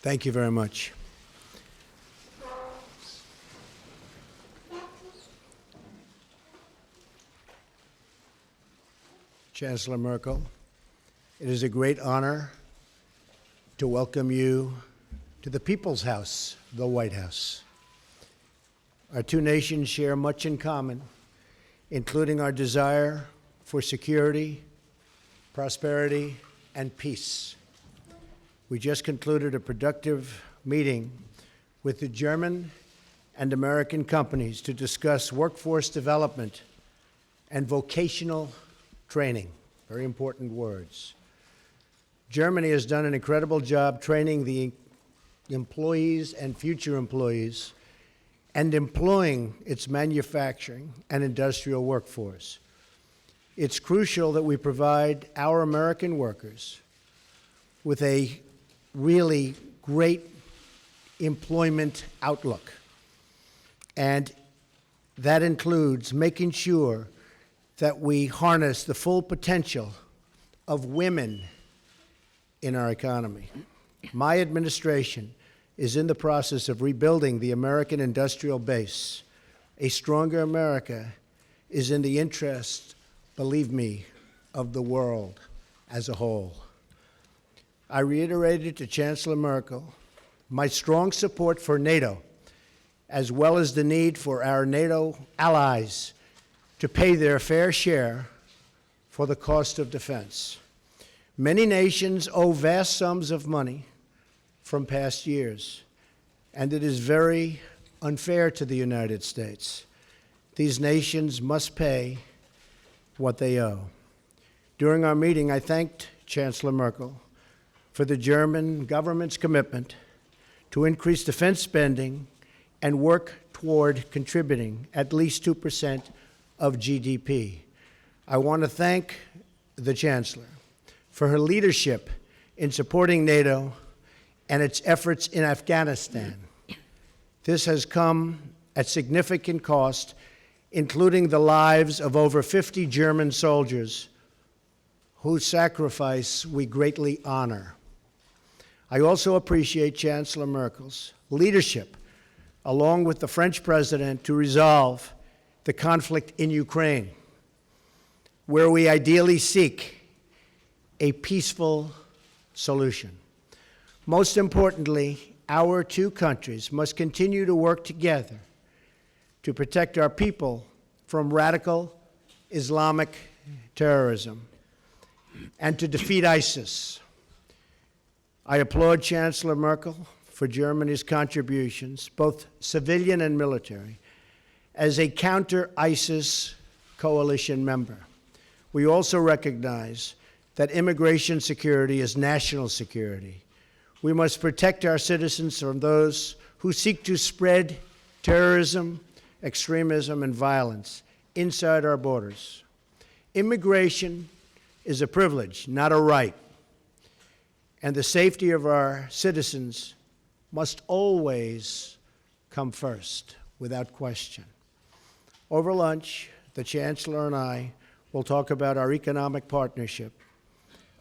Thank you very much. Chancellor Merkel, it is a great honor to welcome you to the People's House, the White House. Our two nations share much in common, including our desire for security, prosperity, and peace. We just concluded a productive meeting with the German and American companies to discuss workforce development and vocational training, very important words. Germany has done an incredible job training the employees and future employees and employing its manufacturing and industrial workforce. It's crucial that we provide our American workers with a really great employment outlook. And that includes making sure that we harness the full potential of women in our economy. My administration is in the process of rebuilding the American industrial base. A stronger America is in the interest, believe me, of the world as a whole. I reiterated to Chancellor Merkel my strong support for NATO, as well as the need for our NATO allies to pay their fair share for the cost of defense. Many nations owe vast sums of money from past years, and it is very unfair to the United States. These nations must pay what they owe. During our meeting, I thanked Chancellor Merkel for the German government's commitment to increase defense spending and work toward contributing at least 2% of GDP. I want to thank the Chancellor for her leadership in supporting NATO and its efforts in Afghanistan. This has come at significant cost, including the lives of over 50 German soldiers whose sacrifice we greatly honor. I also appreciate Chancellor Merkel's leadership, along with the French president, to resolve the conflict in Ukraine, where we ideally seek a peaceful solution. Most importantly, our two countries must continue to work together to protect our people from radical Islamic terrorism and to defeat ISIS. I applaud Chancellor Merkel for Germany's contributions, both civilian and military, as a counter-ISIS coalition member. We also recognize that immigration security is national security. We must protect our citizens from those who seek to spread terrorism, extremism, and violence inside our borders. Immigration is a privilege, not a right. And the safety of our citizens must always come first, without question. Over lunch, the Chancellor and I will talk about our economic partnership.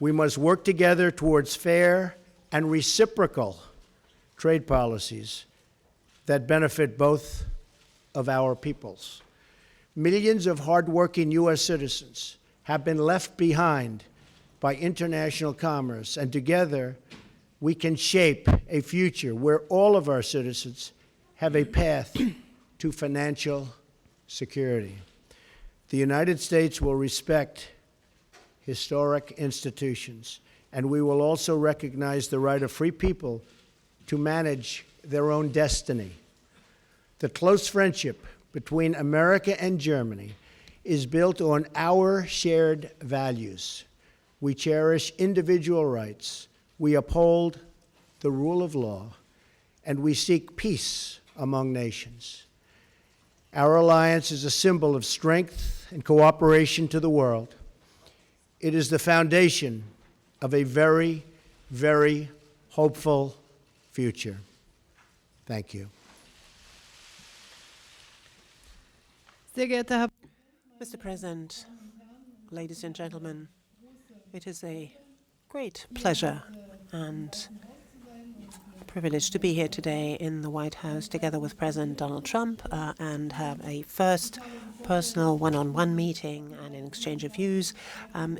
We must work together towards fair and reciprocal trade policies that benefit both of our peoples. Millions of hardworking U.S. citizens have been left behind by international commerce, and together we can shape a future where all of our citizens have a path to financial security. The United States will respect historic institutions, and we will also recognize the right of free people to manage their own destiny. The close friendship between America and Germany is built on our shared values. We cherish individual rights, we uphold the rule of law, and we seek peace among nations. Our alliance is a symbol of strength and cooperation to the world. It is the foundation of a very, very hopeful future. Thank you. Mr. President, ladies and gentlemen, it is a great pleasure and privilege to be here today in the White House together with President Donald Trump and have a first personal one-on-one meeting and an exchange of views.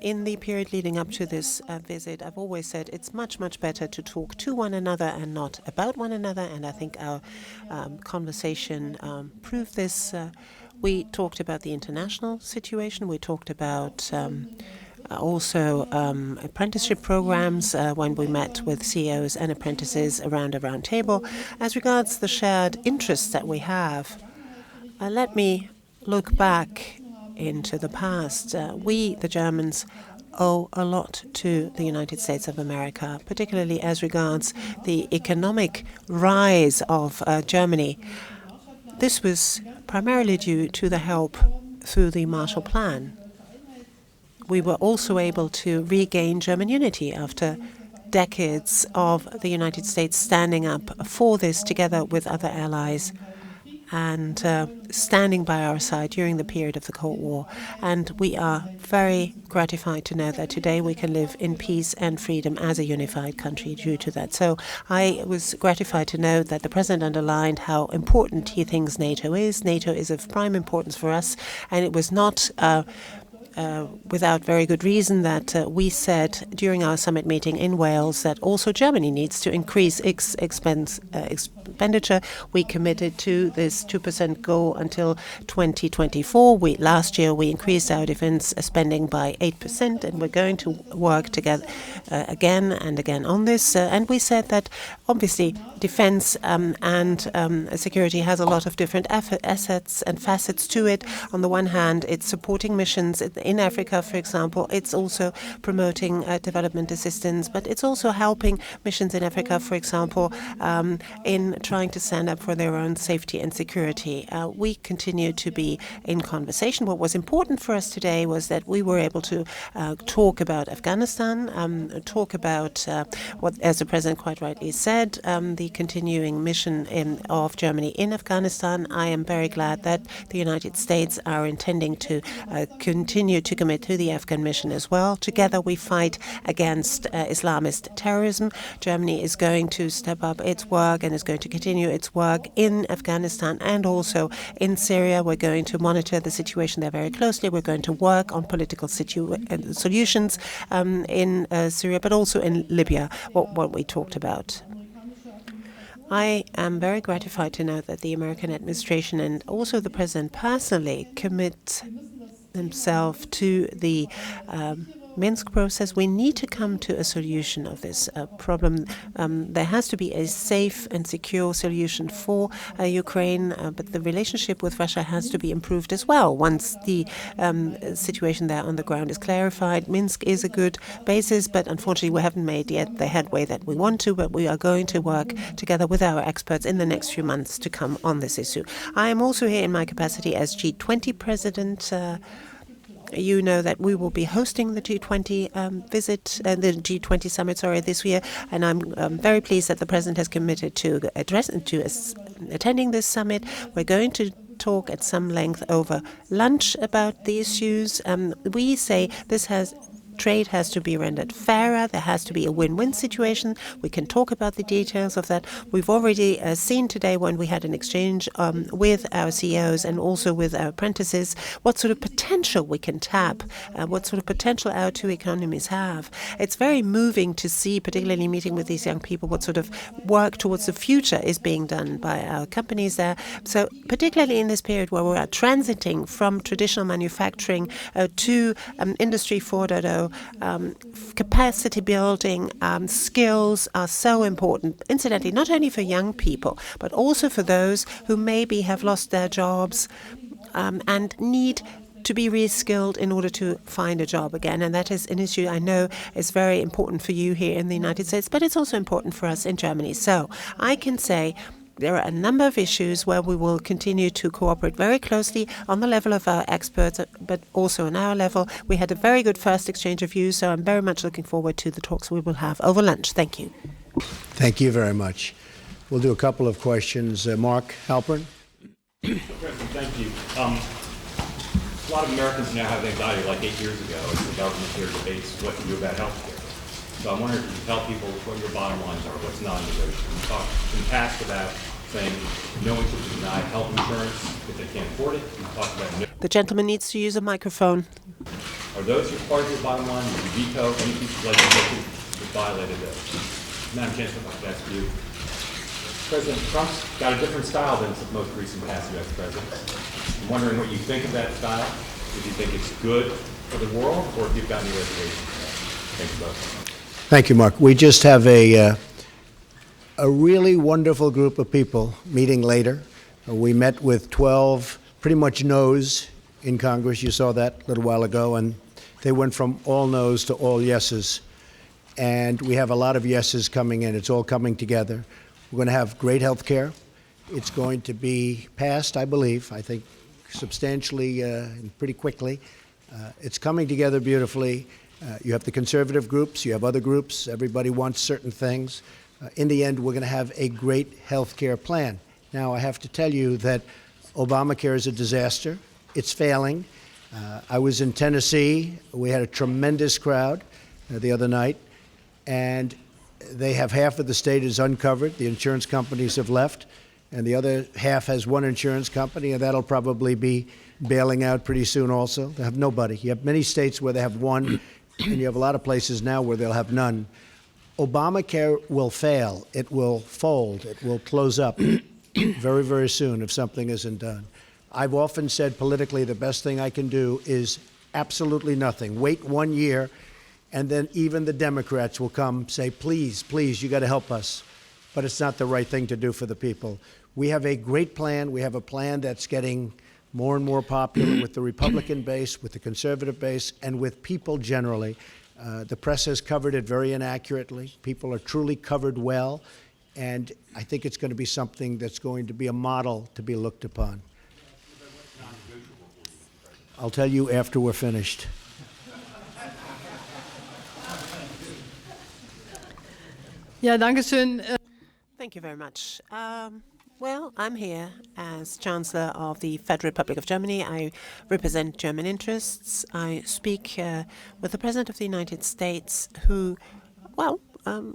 In the period leading up to this visit, I've always said it's much, much better to talk to one another and not about one another, and I think our conversation proved this. We talked about the international situation. We talked about also apprenticeship programs when we met with CEOs and apprentices around a round table. As regards the shared interests that we have, let me look back into the past. We, the Germans, owe a lot to the United States of America, particularly as regards the economic rise of Germany. This was primarily due to the help through the Marshall Plan. We were also able to regain German unity after decades of the United States standing up for this together with other allies and standing by our side during the period of the Cold War. And we are very gratified to know that today we can live in peace and freedom as a unified country due to that. So I was gratified to know that the President underlined how important he thinks NATO is. NATO is of prime importance for us, and it was not without very good reason that we said during our summit meeting in Wales that also Germany needs to increase its expenditure. We committed to this 2% goal until 2024. Last year we increased our defense spending by 8%, and we're going to work together again and again on this. And we said that obviously defense and security has a lot of different assets and facets to it. On the one hand, it's supporting missions in Africa, for example. It's also promoting development assistance, but it's also helping missions in Africa, for example, in trying to stand up for their own safety and security. We continue to be in conversation. What was important for us today was that we were able to talk about Afghanistan, talk about what, as the President quite rightly said, the continuing mission of Germany in Afghanistan. I am very glad that the United States are intending to continue to commit to the Afghan mission as well. Together we fight against Islamist terrorism. Germany is going to step up its work and is going to continue its work in Afghanistan and also in Syria. We're going to monitor the situation there very closely. We're going to work on political solutions in Syria, but also in Libya, what we talked about. I am very gratified to know that the American administration and also the President personally commit himself to the Minsk process. We need to come to a solution of this problem. There has to be a safe and secure solution for Ukraine, but the relationship with Russia has to be improved as well. Once the situation there on the ground is clarified, Minsk is a good basis, but unfortunately we haven't made yet the headway that we want to, but we are going to work together with our experts in the next few months to come on this issue. I am also here in my capacity as G20 President. You know that we will be hosting the G20 the G20 summit, this year, and I'm very pleased that the President has committed to attending this summit. We're going to talk at some length over lunch about the issues. We say trade has to be rendered fairer. There has to be a win-win situation. We can talk about the details of that. We've already seen today when we had an exchange with our CEOs and also with our apprentices what sort of potential we can tap, what sort of potential our two economies have. It's very moving to see, particularly meeting with these young people, what sort of work towards the future is being done by our companies there. So particularly in this period where we are transiting from traditional manufacturing to Industry 4.0, capacity building, skills are so important, incidentally, not only for young people, but also for those who maybe have lost their jobs and need to be reskilled in order to find a job again. And that is an issue I know is very important for you here in the United States, but it's also important for us in Germany. So I can say there are a number of issues where we will continue to cooperate very closely on the level of our experts, but also on our level. We had a very good first exchange of views, so I'm very much looking forward to the talks we will have over lunch. Thank you. Thank you very much. We'll do a couple of questions. Mark Halpern. President, thank you. A lot of Americans now have anxiety, like 8 years ago, as the government here debates what to do about health care. So I'm wondering if you can tell people what your bottom lines are, what's non-negotiable. You talked in the past about saying no one should deny health insurance if they can't afford it. You talked about no. The gentleman needs to use a microphone. Are those your part of your bottom line? Would you veto any piece of legislation that violated those? Madam Chancellor, I'd like to ask you. President Trump's got a different style than the most recent past U.S. presidents. I'm wondering what you think of that style, if you think it's good for the world, or if you've got any reservations. Thank you both. Thank you, Mark. We just have a really wonderful group of people meeting later. We met with 12 pretty much no's in Congress. You saw that a little while ago, and they went from all no's to all yeses. And we have a lot of yeses coming in. It's all coming together. We're going to have great health care. It's going to be passed, I believe, I think substantially and pretty quickly. It's coming together beautifully. You have the conservative groups, you have other groups, everybody wants certain things. In the end, we're going to have a great health care plan. Now, I have to tell you that Obamacare is a disaster. It's failing. I was in Tennessee. We had a tremendous crowd the other night, and they have half of the state is uncovered. The insurance companies have left, and the other half has one insurance company, and that'll probably be bailing out pretty soon also. They have nobody. You have many states where they have one, and you have a lot of places now where they'll have none. Obamacare will fail. It will fold. It will close up very, very soon if something isn't done. I've often said politically the best thing I can do is absolutely nothing. Wait 1 year, and then even the Democrats will come say, please, please, you got to help us. But it's not the right thing to do for the people. We have a great plan. We have a plan that's getting more and more popular with the Republican base, with the conservative base, and with people generally. The press has covered it very inaccurately. People are truly covered well, and I think it's going to be something that's going to be a model to be looked upon. I'll tell you after we're finished. Ja, danke schön. Thank you very much. Well, I'm here as Chancellor of the Federal Republic of Germany. I represent German interests. I speak with the President of the United States, who, well,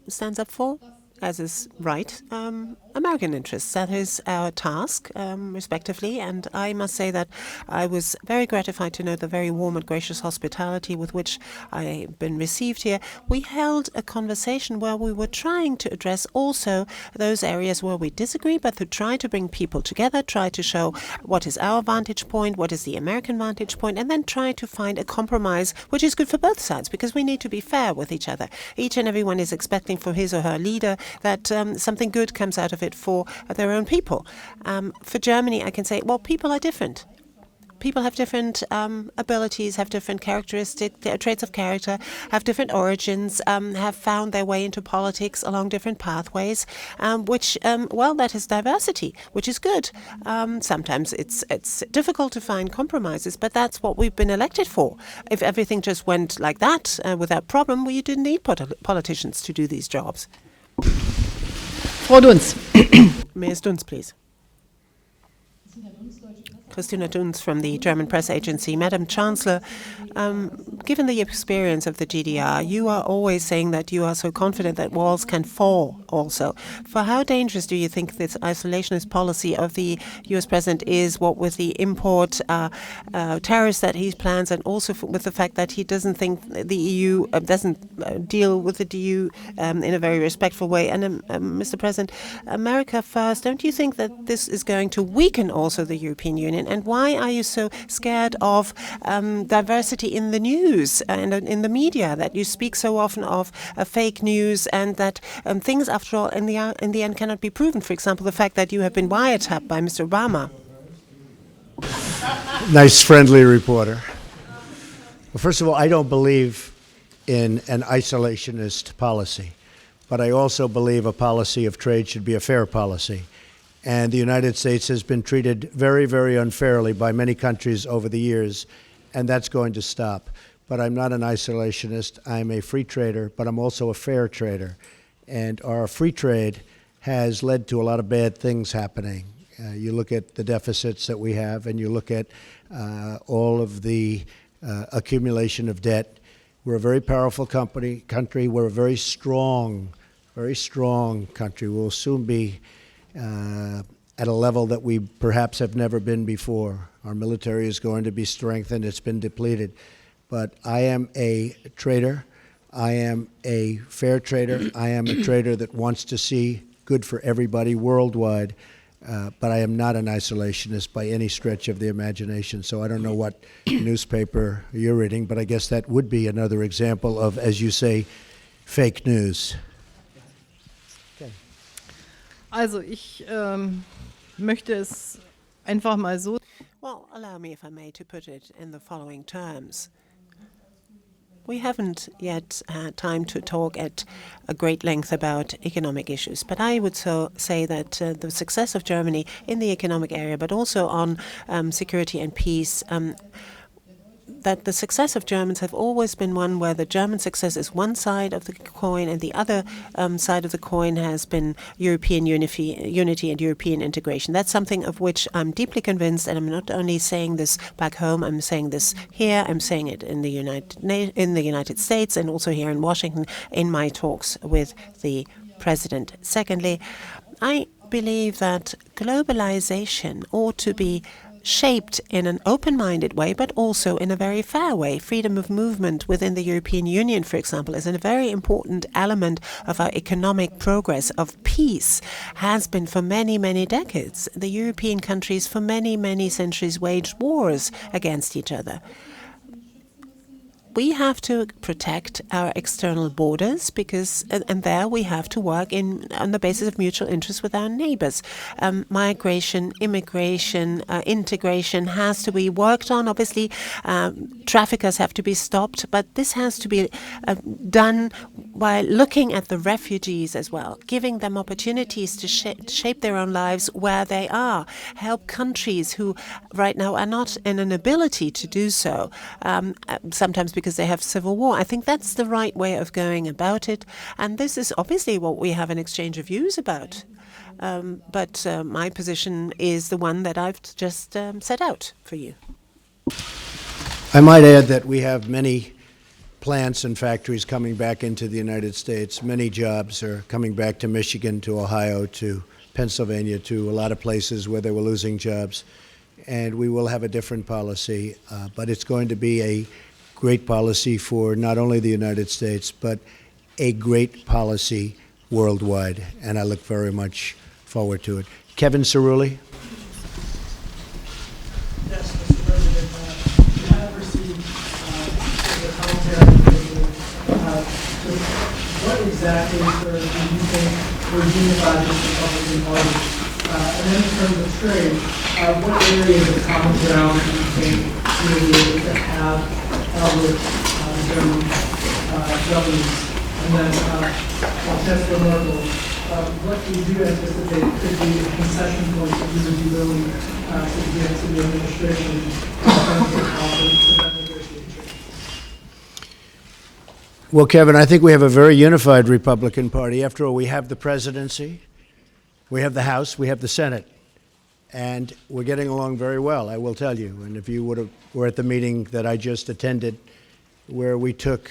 stands up for, as is right, American interests. That is our task, respectively. And I must say that I was very gratified to know the very warm and gracious hospitality with which I've been received here. We held a conversation where we were trying to address also those areas where we disagree, but to try to bring people together, try to show what is our vantage point, what is the American vantage point, and then try to find a compromise which is good for both sides, because we need to be fair with each other. Each and everyone is expecting for his or her leader that something good comes out of it for their own people. For Germany, I can say, well, people are different. People have different abilities, have different characteristics, traits of character, have different origins, have found their way into politics along different pathways, which, well, that is diversity, which is good. Sometimes it's difficult to find compromises, but that's what we've been elected for. If everything just went like that without problem, well, you didn't need politicians to do these jobs. Frau Dunz. Ms. Dunz, please. Christina Dunz from the German press agency. Madam Chancellor, given the experience of the GDR, you are always saying that you are so confident that walls can fall also. For how dangerous do you think this isolationist policy of the U.S. president is, what with the import tariffs that he plans, and also with the fact that he doesn't think the EU doesn't deal with the EU in a very respectful way? And Mr. President, America first, don't you think that this is going to weaken also the European Union? And why are you so scared of diversity in the news and in the media, that you speak so often of fake news, and that things, after all, in the end cannot be proven? For example, the fact that you have been wiretapped by Mr. Obama. Nice, friendly reporter. Well, first of all, I don't believe in an isolationist policy, but I also believe a policy of trade should be a fair policy. And the United States has been treated very, very unfairly by many countries over the years, and that's going to stop. But I'm not an isolationist. I'm a free trader, but I'm also a fair trader. And our free trade has led to a lot of bad things happening. You look at the deficits that we have, and you look at all of the accumulation of debt. We're a very powerful country. We're a very strong country. We'll soon be at a level that we perhaps have never been before. Our military is going to be strengthened. It's been depleted. But I am a trader. I am a fair trader. I am a trader that wants to see good for everybody worldwide. But I am not an isolationist by any stretch of the imagination. So I don't know what newspaper you're reading, but I guess that would be another example of, as you say, fake news. Okay. Also ich möchte es einfach mal so. Well, allow me, if I may, to put it in the following terms. We haven't yet had time to talk at a great length about economic issues, but I would say that the success of Germany in the economic area, but also on security and peace, that the success of Germans have always been one where the German success is one side of the coin and the other side of the coin has been European unity and European integration. That's something of which I'm deeply convinced, and I'm not only saying this back home, I'm saying this here, I'm saying it in the United States and also here in Washington in my talks with the President. Secondly, I believe that globalization ought to be shaped in an open-minded way, but also in a very fair way. Freedom of movement within the European Union, for example, is a very important element of our economic progress, of peace, has been for many, many decades. The European countries for many, many centuries waged wars against each other. We have to protect our external borders because, and there we have to work on the basis of mutual interest with our neighbors. Migration, immigration, integration has to be worked on. Obviously, traffickers have to be stopped, but this has to be done by looking at the refugees as well, giving them opportunities to shape their own lives where they are, help countries who right now are not in an ability to do so, sometimes because they have civil war. I think that's the right way of going about it. And this is obviously what we have an exchange of views about. But my position is the one that I've just set out for you. I might add that we have many plants and factories coming back into the United States. Many jobs are coming back to Michigan, to Ohio, to Pennsylvania, to a lot of places where they were losing jobs. And we will have a different policy, but it's going to be a great policy for not only the United States, but a great policy worldwide. And I look very much forward to it. Kevin Cerulli. Yes, Mr. President, you have received the commentary. What exactly, sir, do you think will unify this Republican Party? And then in terms of trade, what areas of common ground do you think you will be able to have with the German governments? And then Chancellor Merkel, what do you anticipate could be the concession points that you would be willing to give to the administration in terms of that negotiating trade? Well, Kevin, I think we have a very unified Republican Party. After all, we have the presidency, we have the House, we have the Senate, and we're getting along very well, I will tell you. And if you were at the meeting that I just attended, where we took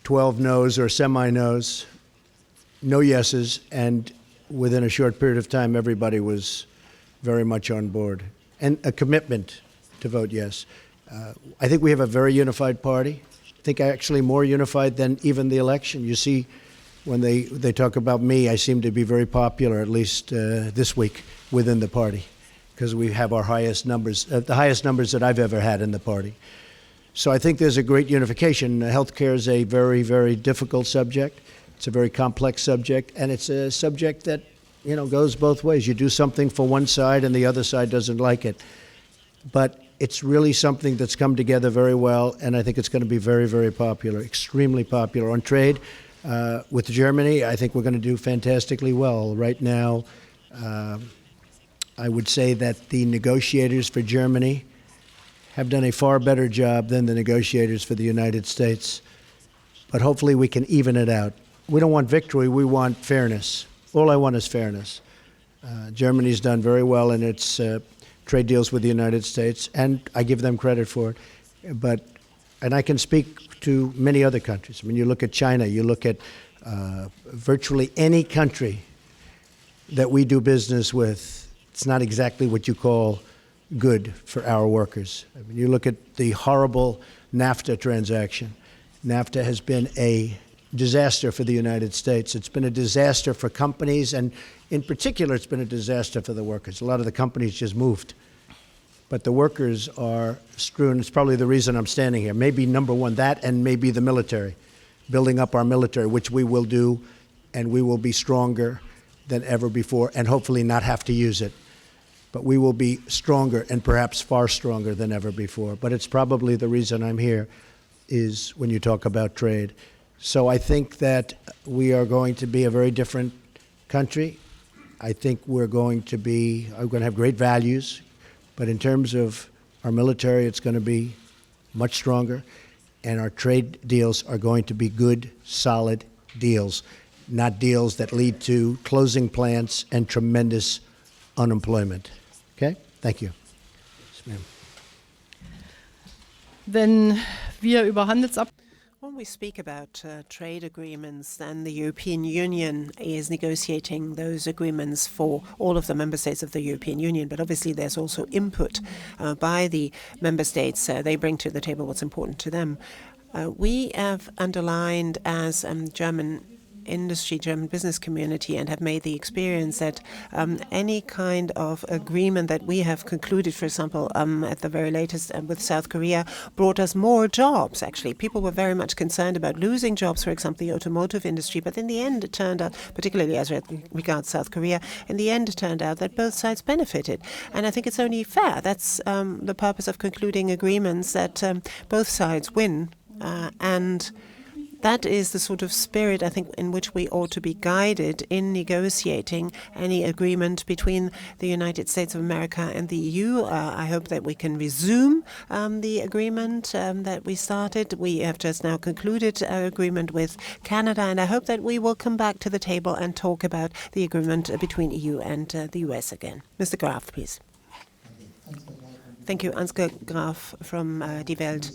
12 no's or semi-no's, no yeses, and within a short period of time, everybody was very much on board, and a commitment to vote yes. I think we have a very unified party. I think actually more unified than even the election. You see, when they talk about me, I seem to be very popular, at least this week, within the party, because we have our highest numbers, the highest numbers that I've ever had in the party. So I think there's a great unification. Healthcare is a very, very difficult subject. It's a very complex subject, and it's a subject that, you know, goes both ways. You do something for one side, and the other side doesn't like it. But it's really something that's come together very well, and I think it's going to be very, very popular, extremely popular. On trade, with Germany, I think we're going to do fantastically well. Right now, I would say that the negotiators for Germany have done a far better job than the negotiators for the United States. But hopefully we can even it out. We don't want victory, we want fairness. All I want is fairness. Germany's done very well in its trade deals with the United States, and I give them credit for it. But and I can speak to many other countries. I mean, you look at China, you look at virtually any country that we do business with, it's not exactly what you call good for our workers. I mean, you look at the horrible NAFTA transaction. NAFTA has been a disaster for the United States. It's been a disaster for companies, and in particular, it's been a disaster for the workers. A lot of the companies just moved. But the workers are strewn. It's probably the reason I'm standing here. Maybe number one, that, and maybe the military, building up our military, which we will do, and we will be stronger than ever before, and hopefully not have to use it. But we will be stronger, and perhaps far stronger than ever before. But it's probably the reason I'm here, is when you talk about trade. So I think that we are going to be a very different country. I think we're going to have great values, but in terms of our military, it's going to be much stronger, and our trade deals are going to be good, solid deals, not deals that lead to closing plants and tremendous unemployment. Okay? Thank you. Yes, ma'am. Wenn wir über When we speak about trade agreements, then the European Union is negotiating those agreements for all of the member states of the European Union. But obviously, there's also input by the member states. They bring to the table what's important to them. We have underlined as German industry, German business community, and have made the experience that any kind of agreement that we have concluded, for example, at the very latest with South Korea, brought us more jobs, actually. People were very much concerned about losing jobs, for example, the automotive industry, but in the end it turned out, particularly as regards South Korea, in the end it turned out that both sides benefited. And I think it's only fair. That's the purpose of concluding agreements, that both sides win. And that is the sort of spirit, I think, in which we ought to be guided in negotiating any agreement between the United States of America and the EU. I hope that we can resume the agreement that we started. We have just now concluded our agreement with Canada, and I hope that we will come back to the table and talk about the agreement between EU and the US again. Mr. Graf, please. Thank you. Ansgar Graf from Die Welt.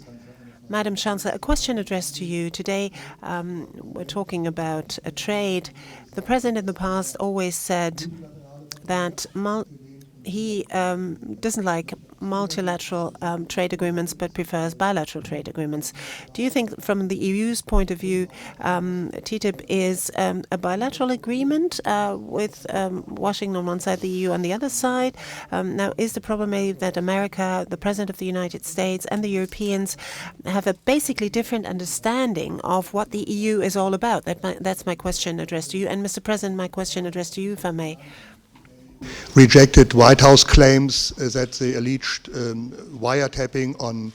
Madam Chancellor, a question addressed to you. Today, we're talking about trade. The President in the past always said that he doesn't like multilateral trade agreements but prefers bilateral trade agreements. Do you think, from the EU's point of view, TTIP is a bilateral agreement with Washington on one side, the EU on the other side? Now, is the problem maybe that America, the President of the United States, and the Europeans have a basically different understanding of what the EU is all about? That's my question addressed to you. And Mr. President, my question addressed to you, if I may. Rejected White House claims that the alleged wiretapping on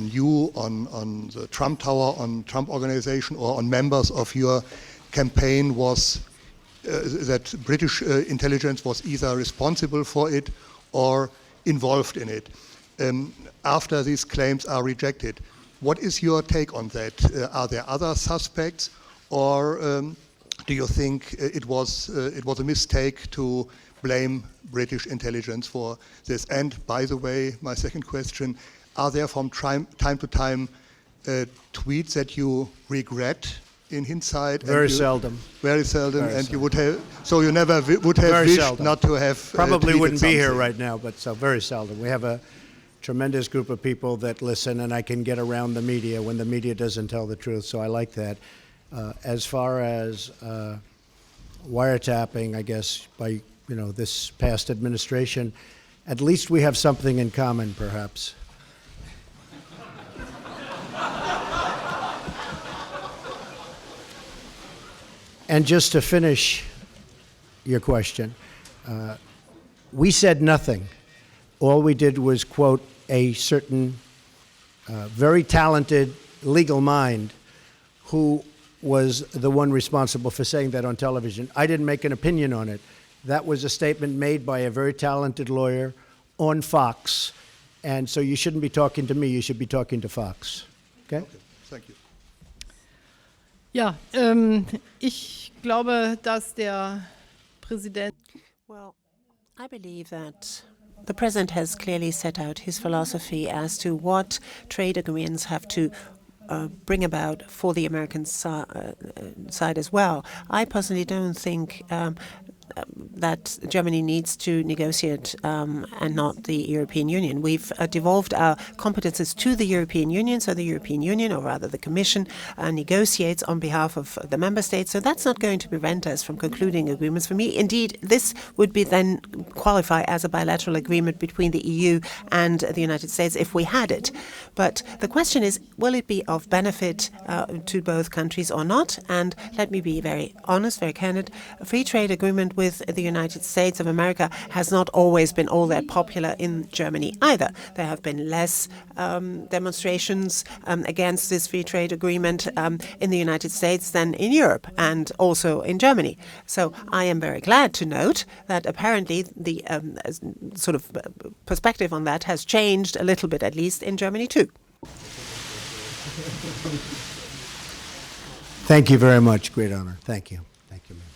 you, on the Trump Tower, on Trump Organization, or on members of your campaign was that British intelligence was either responsible for it or involved in it. After these claims are rejected, what is your take on that? Are there other suspects, or do you think it was a mistake to blame British intelligence for this? And by the way, my second question, are there from time to time tweets that you regret in hindsight? Very seldom. Very seldom, Very and seldom. you would have, so you never would have Very wished seldom. not to have Probably tweeted wouldn't be here something. right now, but so very seldom. We have a tremendous group of people that listen, and I can get around the media when the media doesn't tell the truth, so I like that. As far as wiretapping, I guess, by this past administration, at least we have something in common, perhaps. And just to finish your question, we said nothing. All we did was quote a certain very talented legal mind who was the one responsible for saying that on television. I didn't make an opinion on it. That was a statement made by a very talented lawyer on Fox. And so you shouldn't be talking to me, you should be talking to Fox. Okay? Okay, thank you. Ja, ich glaube, dass der Präsident Well, I believe that The President has clearly set out his philosophy as to what trade agreements have to bring about for the American side as well. I personally don't think that Germany needs to negotiate and not the European Union. We've devolved our competences to the European Union, so the European Union, or rather the Commission, negotiates on behalf of the member states. So that's not going to prevent us from concluding agreements. For me, indeed, this would be then qualify as a bilateral agreement between the EU and the United States if we had it. But the question is, will it be of benefit to both countries or not? And let me be very honest, very candid. A free trade agreement with the United States of America has not always been all that popular in Germany either. There have been less demonstrations against this free trade agreement in the United States than in Europe and also in Germany. So I am very glad to note that apparently the sort of perspective on that has changed a little bit, at least in Germany too. Thank you very much. Great honor. Thank you. Thank you, ma'am.